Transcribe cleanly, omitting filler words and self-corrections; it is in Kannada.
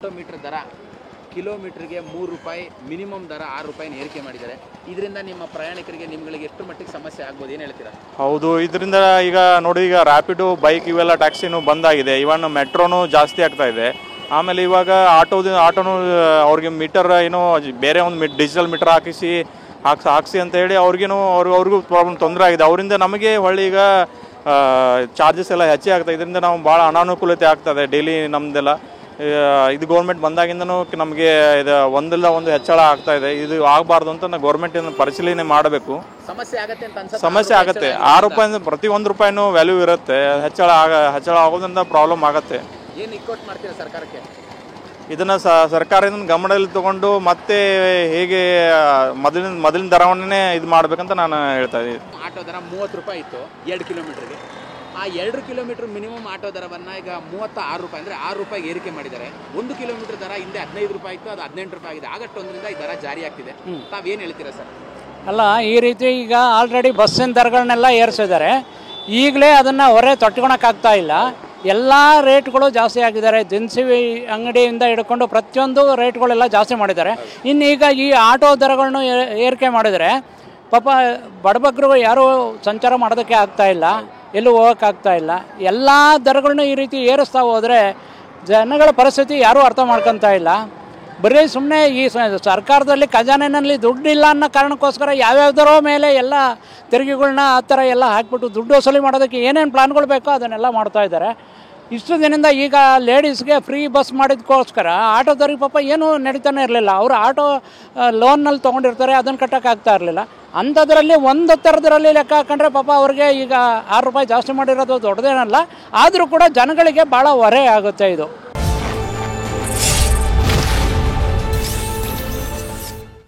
ಕಿಲೋಮೀಟರ್ ದರ ಕಿಲೋಮೀಟರ್ಗೆ 3 ರೂಪಾಯಿ ಮಿನಿಮಮ್ ದರ 6 ರೂಪಾಯಿನ ಏರಿಕೆ ಮಾಡಿದ್ದಾರೆ. ಇದರಿಂದ ನಿಮ್ಮ ಪ್ರಯಾಣಿಕರಿಗೆ ನಿಮಗೆ ಎಷ್ಟು ಮಟ್ಟಿಗೆ ಸಮಸ್ಯೆ ಆಗ್ಬೋದು, ಏನು ಹೇಳ್ತೀರಾ? ಹೌದು, ಇದರಿಂದ ಈಗ ನೋಡಿ, ಈಗ ರ್ಯಾಪಿಡು, ಬೈಕ್ ಇವೆಲ್ಲ ಟ್ಯಾಕ್ಸಿನೂ ಬಂದಾಗಿದೆ. ಇವನ್ ಮೆಟ್ರೋನು ಜಾಸ್ತಿ ಆಗ್ತಾ ಇದೆ. ಆಮೇಲೆ ಇವಾಗ ಆಟೋನು ಅವ್ರಿಗೆ ಮೀಟರ್ ಏನೋ ಬೇರೆ ಒಂದು ಡಿಜಿಟಲ್ ಮೀಟರ್ ಹಾಕಿಸಿ ಅಂತ ಹೇಳಿ ಅವ್ರಿಗೂ ಪ್ರಾಬ್ಲಮ್ ತೊಂದರೆ ಆಗಿದೆ. ಅವರಿಂದ ನಮಗೆ ಹೊಳ್ಳಿ ಈಗ ಚಾರ್ಜಸ್ ಎಲ್ಲ ಹೆಚ್ಚೇ ಆಗ್ತದೆ. ಇದರಿಂದ ನಾವು ಭಾಳ ಅನಾನುಕೂಲತೆ ಆಗ್ತದೆ ಡೈಲಿ ನಮ್ಮದೆಲ್ಲ. ಇದು ಗೌರ್ಮೆಂಟ್ ಬಂದಾಗಿಂದನೂ ನಮಗೆ ಇದು ಒಂದಿಲ್ಲ ಒಂದು ಹೆಚ್ಚಳ ಆಗ್ತಾ ಇದೆ. ಇದು ಆಗಬಾರ್ದು ಅಂತ ನಾವು ಗೌರ್ಮೆಂಟ್ ಪರಿಶೀಲನೆ ಮಾಡಬೇಕು. ಸಮಸ್ಯೆ ಆಗುತ್ತೆ. 6 ರೂಪಾಯಿಂದ ಪ್ರತಿ 1 ರೂಪಾಯಿನೂ ವ್ಯಾಲ್ಯೂ ಇರುತ್ತೆ. ಹೆಚ್ಚಳ ಆಗೋದ್ರಿಂದ ಪ್ರಾಬ್ಲಮ್ ಆಗುತ್ತೆ. ಏನು ರಿಕ್ವೆಸ್ಟ್ ಮಾಡ್ತೀರಾ ಸರ್ಕಾರಕ್ಕೆ? ಇದನ್ನು ಸರ್ಕಾರದಿಂದ ಗಮನದಲ್ಲಿ ತಗೊಂಡು ಮತ್ತೆ ಹೇಗೆ ಮೊದಲಿನ ದರವನ್ನೇ ಇದು ಮಾಡಬೇಕಂತ ನಾನು ಹೇಳ್ತಾ ಇದ್ದೀನಿ. ಆಟೋ ದರ 30 ರೂಪಾಯಿ ಇತ್ತು 2 ಕಿಲೋಮೀಟರ್ಗೆ. ಆ 2 ಕಿಲೋಮೀಟರ್ ಮಿನಿಮಮ್ ಆಟೋ ದರವನ್ನು ಈಗ 36 ರೂಪಾಯಿ ಅಂದರೆ 6 ರೂಪಾಯಿಗೆ ಏರಿಕೆ ಮಾಡಿದ್ದಾರೆ. 1 ಕಿಲೋಮೀಟರ್ ದರ ಹಿಂದೆ 15 ರೂಪಾಯಿ ಇತ್ತು, ಅದು 18 ರೂಪಾಯಿ ಆಗಿದೆ. ಆಗಸ್ಟ್ 1ರಿಂದ ಈ ದರ ಜಾರಿ ಆಗ್ತಿದೆ. ತಾವೇನು ಹೇಳ್ತೀರಾ ಸರ್? ಅಲ್ಲ, ಈ ರೀತಿ ಈಗ ಆಲ್ರೆಡಿ ಬಸ್ಸಿನ ದರಗಳನ್ನೆಲ್ಲ ಏರಿಸಿದ್ದಾರೆ. ಈಗಲೇ ಅದನ್ನು ಹೊರೆ ತೊಟ್ಕೊಳಕ್ಕಾಗ್ತಾ ಇಲ್ಲ. ಎಲ್ಲ ರೇಟ್ಗಳು ಜಾಸ್ತಿ ಆಗಿದ್ದಾರೆ. ದಿನಸಿ ಅಂಗಡಿಯಿಂದ ಹಿಡ್ಕೊಂಡು ಪ್ರತಿಯೊಂದು ರೇಟ್ಗಳೆಲ್ಲ ಜಾಸ್ತಿ ಮಾಡಿದ್ದಾರೆ. ಇನ್ನು ಈಗ ಈ ಆಟೋ ದರಗಳನ್ನು ಏರಿಕೆ ಮಾಡಿದರೆ ಪಾಪ ಬಡಬಗ್ಗರು ಯಾರೂ ಸಂಚಾರ ಮಾಡೋದಕ್ಕೆ ಆಗ್ತಾಯಿಲ್ಲ, ಎಲ್ಲೂ ಹೋಗೋಕ್ಕಾಗ್ತಾ ಇಲ್ಲ. ಎಲ್ಲ ದರಗಳನ್ನು ಈ ರೀತಿ ಏರಿಸ್ತಾ ಹೋದರೆ ಜನಗಳ ಪರಿಸ್ಥಿತಿ ಯಾರೂ ಅರ್ಥ ಮಾಡ್ಕೊತಾ ಇಲ್ಲ. ಬರೀ ಸುಮ್ಮನೆ ಈ ಸರ್ಕಾರದಲ್ಲಿ ಖಜಾನೆಯಲ್ಲಿ ದುಡ್ಡಿಲ್ಲ ಅನ್ನೋ ಕಾರಣಕ್ಕೋಸ್ಕರ ಯಾವ್ಯಾವ್ದರೋ ಮೇಲೆ ಎಲ್ಲ ತೆರಿಗೆಗಳನ್ನ ಆ ಥರ ಎಲ್ಲ ಹಾಕ್ಬಿಟ್ಟು ದುಡ್ಡು ವಸೂಲಿ ಮಾಡೋದಕ್ಕೆ ಏನೇನು ಪ್ಲಾನ್ಗಳು ಬೇಕೋ ಅದನ್ನೆಲ್ಲ ಮಾಡ್ತಾ ಇದ್ದಾರೆ. ಇಷ್ಟು ದಿನದಿಂದ ಈಗ ಲೇಡೀಸ್ಗೆ ಫ್ರೀ ಬಸ್ ಮಾಡಿದಕ್ಕೋಸ್ಕರ ಆಟೋದವ್ರಿಗೆ ಪಾಪ ಏನೂ ನಡೀತಾನೆ ಇರಲಿಲ್ಲ. ಅವರು ಆಟೋ ಲೋನ್ನಲ್ಲಿ ತೊಗೊಂಡಿರ್ತಾರೆ, ಅದನ್ನು ಕಟ್ಟೋಕ್ಕಾಗ್ತಾ ಇರಲಿಲ್ಲ. ಅಂಥದ್ರಲ್ಲಿ ಒಂದು ಥರದ್ರಲ್ಲಿ ಲೆಕ್ಕ ಹಾಕೊಂಡ್ರೆ ಪಾಪ ಅವ್ರಿಗೆ ಈಗ 6 ರೂಪಾಯಿ ಜಾಸ್ತಿ ಮಾಡಿರೋದು ದೊಡ್ಡದೇನಲ್ಲ. ಆದರೂ ಕೂಡ ಜನಗಳಿಗೆ ಭಾಳ ಹೊರೆ ಆಗುತ್ತೆ ಇದು.